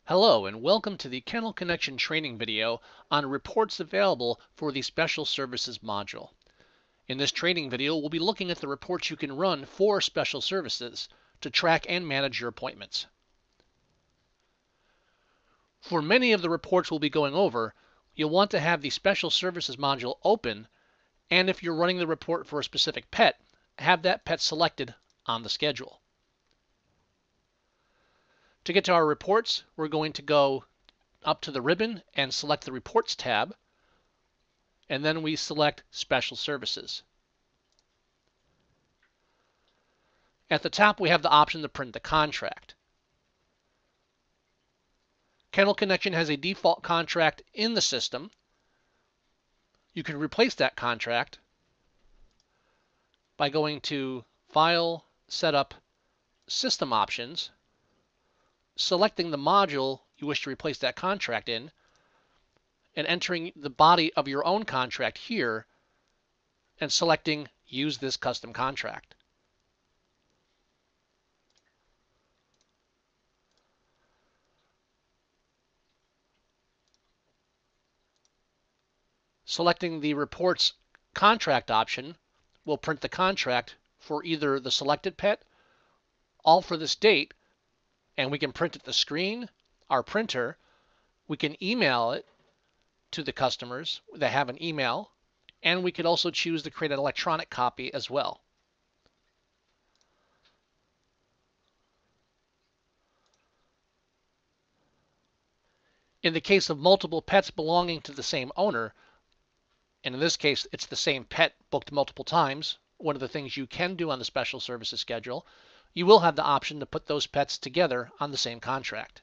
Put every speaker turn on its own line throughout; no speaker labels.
Hello and welcome to the Kennel Connection training video on reports available for the Special Services module. In this training video, we'll be looking at the reports you can run for Special Services to track and manage your appointments. For many of the reports we'll be going over, you'll want to have the Special Services module open, and if you're running the report for a specific pet, have that pet selected on the schedule. To get to our reports, we're going to go up to the ribbon and select the Reports tab, and then we select Special Services. At the top, we have the option to print the contract. Kennel Connection has a default contract in the system. You can replace that contract by going to File, Setup, System Options, selecting the module you wish to replace that contract in, and entering the body of your own contract here, and selecting Use this custom contract. Selecting the Reports Contract option will print the contract for either the selected pet, all for this date, and we can print at the screen, our printer. We can email it to the customers that have an email, and we could also choose to create an electronic copy as well. In the case of multiple pets belonging to the same owner, and in this case it's the same pet booked multiple times, one of the things you can do on the Special Services schedule, you will have the option to put those pets together on the same contract.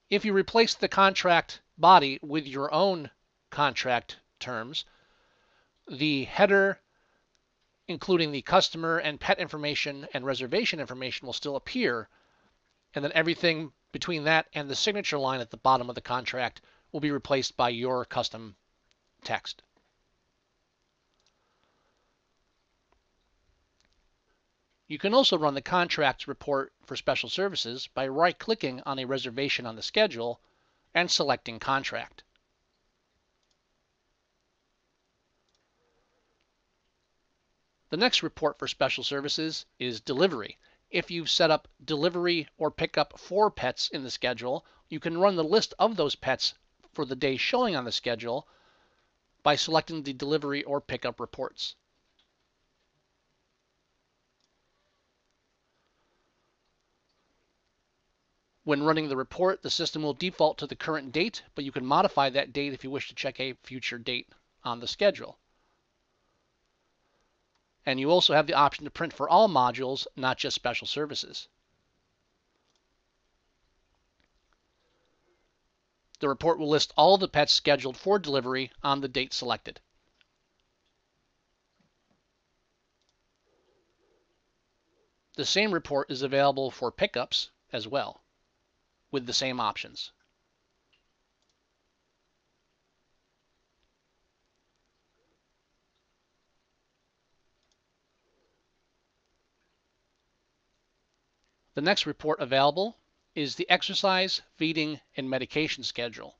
If you replace the contract body with your own contract terms, the header, including the customer and pet information and reservation information, will still appear, and then everything between that and the signature line at the bottom of the contract will be replaced by your custom text. You can also run the contracts report for Special Services by right-clicking on a reservation on the schedule and selecting Contract. The next report for Special Services is Delivery. If you've set up delivery or pickup for pets in the schedule, you can run the list of those pets for the day showing on the schedule by selecting the delivery or pickup reports. When running the report, the system will default to the current date, but you can modify that date if you wish to check a future date on the schedule. And you also have the option to print for all modules, not just Special Services. The report will list all the pets scheduled for delivery on the date selected. The same report is available for pickups as well, with the same options. The next report available is the exercise, feeding, and medication schedule.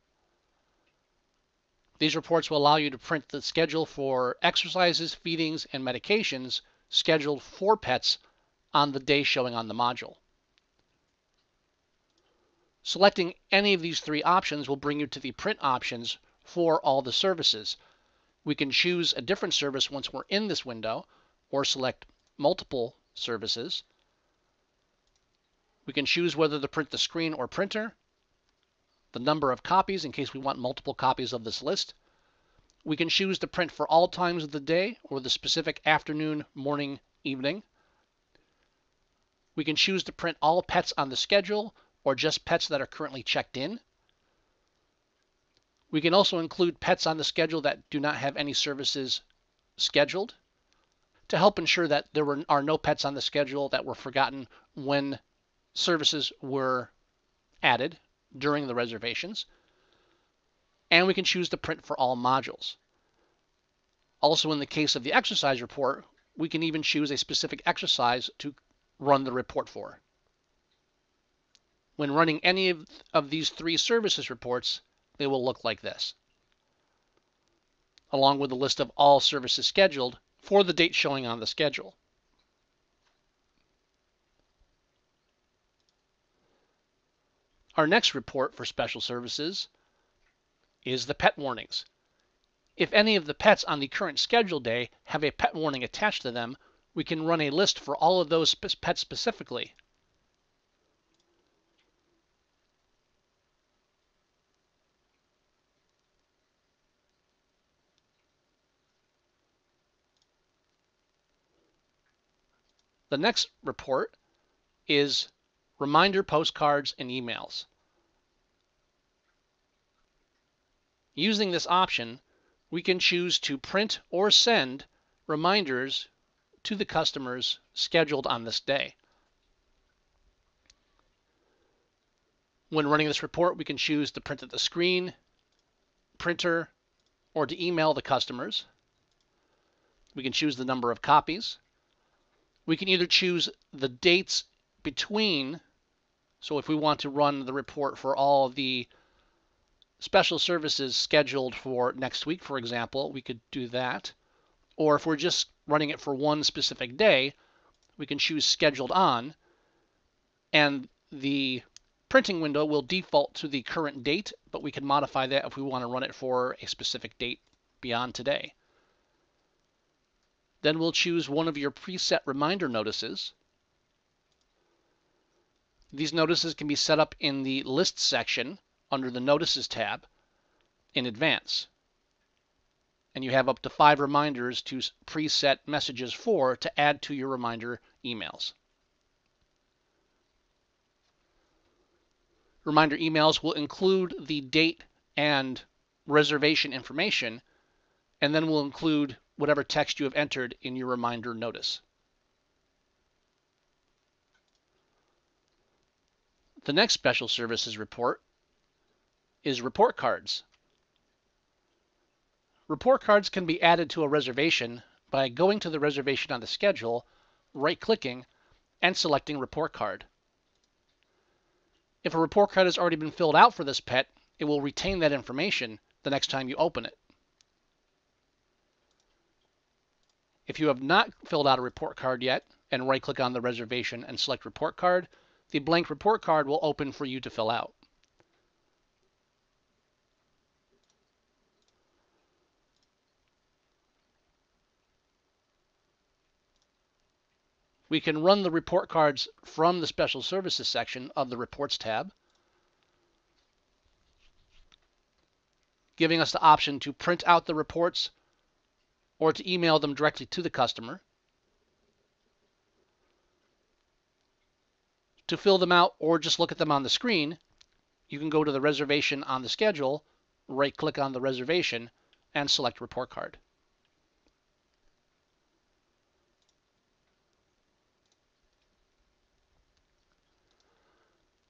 These reports will allow you to print the schedule for exercises, feedings, and medications scheduled for pets on the day showing on the module. Selecting any of these three options will bring you to the print options for all the services. We can choose a different service once we're in this window, or select multiple services. We can choose whether to print the screen or printer, the number of copies in case we want multiple copies of this list. We can choose to print for all times of the day or the specific afternoon, morning, evening. We can choose to print all pets on the schedule or just pets that are currently checked in. We can also include pets on the schedule that do not have any services scheduled to help ensure that there are no pets on the schedule that were forgotten when services were added during the reservations, and we can choose to print for all modules. Also, in the case of the exercise report, we can even choose a specific exercise to run the report for. When running any of these 3 services reports, they will look like this, along with a list of all services scheduled for the date showing on the schedule. Our next report for special services is the pet warnings. If any of the pets on the current schedule day have a pet warning attached to them, we can run a list for all of those pets specifically. The next report is reminder postcards and emails. Using this option, we can choose to print or send reminders to the customers scheduled on this day. When running this report, we can choose to print at the screen, printer, or to email the customers. We can choose the number of copies. We can either choose the dates between, so if we want to run the report for all the special services scheduled for next week, for example, we could do that. Or if we're just running it for one specific day, we can choose scheduled on, and the printing window will default to the current date, but we can modify that if we want to run it for a specific date beyond today. Then we'll choose one of your preset reminder notices. These notices can be set up in the List section under the Notices tab in advance. And you have up to 5 reminders to preset messages for to add to your reminder emails. Reminder emails will include the date and reservation information, and then will include whatever text you have entered in your reminder notice. The next special services report is report cards. Report cards can be added to a reservation by going to the reservation on the schedule, right-clicking, and selecting report card. If a report card has already been filled out for this pet, it will retain that information the next time you open it. If you have not filled out a report card yet and right-click on the reservation and select report card, the blank report card will open for you to fill out. We can run the report cards from the Special Services section of the Reports tab, giving us the option to print out the reports or to email them directly to the customer. To fill them out or just look at them on the screen, you can go to the reservation on the schedule, right-click on the reservation, and select report card.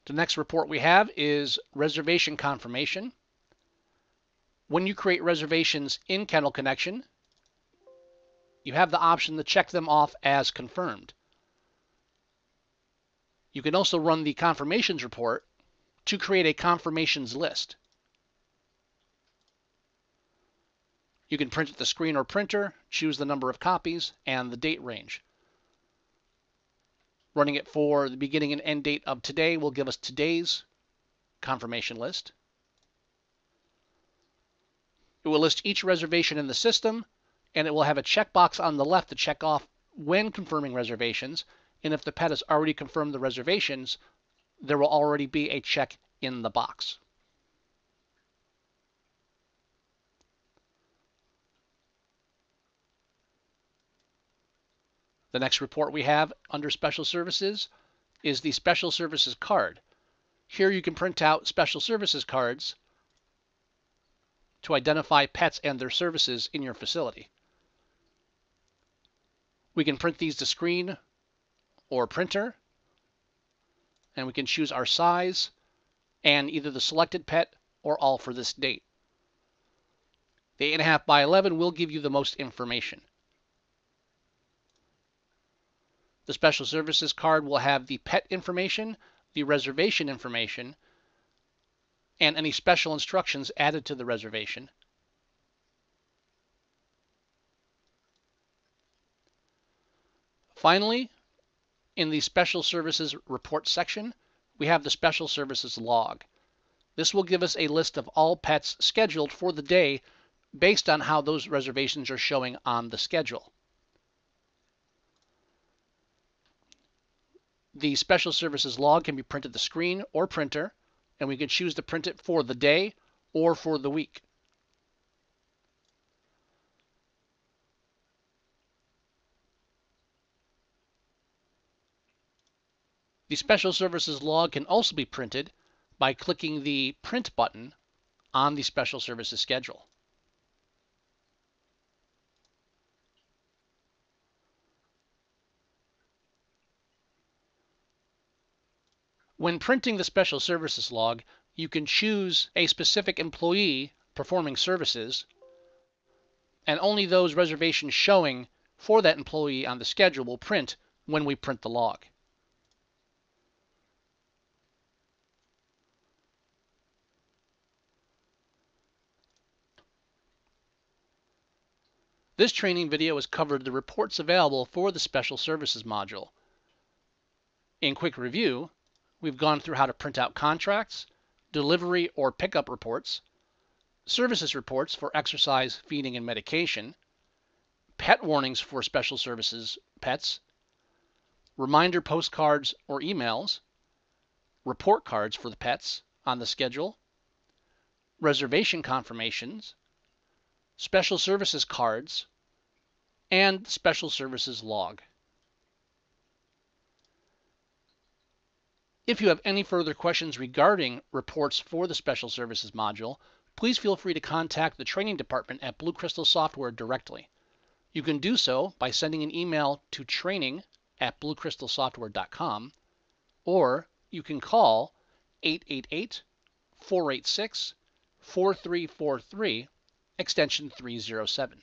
The next report we have is Reservation Confirmation. When you create reservations in Kennel Connection, you have the option to check them off as confirmed. You can also run the confirmations report to create a confirmations list. You can print at the screen or printer, choose the number of copies, and the date range. Running it for the beginning and end date of today will give us today's confirmation list. It will list each reservation in the system, and it will have a checkbox on the left to check off when confirming reservations, and if the pet has already confirmed the reservations, there will already be a check in the box. The next report we have under Special Services is the Special Services card. Here you can print out Special Services cards to identify pets and their services in your facility. We can print these to screen or printer, and we can choose our size and either the selected pet or all for this date. The 8.5 by 11 will give you the most information. The Special Services card will have the pet information, the reservation information, and any special instructions added to the reservation. Finally, in the Special Services Report section, we have the Special Services log. This will give us a list of all pets scheduled for the day based on how those reservations are showing on the schedule. The Special Services log can be printed to screen or printer, and we can choose to print it for the day or for the week. The Special Services log can also be printed by clicking the Print button on the Special Services schedule. When printing the Special Services log, you can choose a specific employee performing services, and only those reservations showing for that employee on the schedule will print when we print the log. This training video has covered the reports available for the Special Services module. In quick review, we've gone through how to print out contracts, delivery or pickup reports, services reports for exercise, feeding, and medication, pet warnings for Special Services pets, reminder postcards or emails, report cards for the pets on the schedule, reservation confirmations, Special Services cards, and Special Services log. If you have any further questions regarding reports for the Special Services module, please feel free to contact the training department at Blue Crystal Software directly. You can do so by sending an email to training@bluecrystalsoftware.com, or you can call 888-486-4343, extension 307.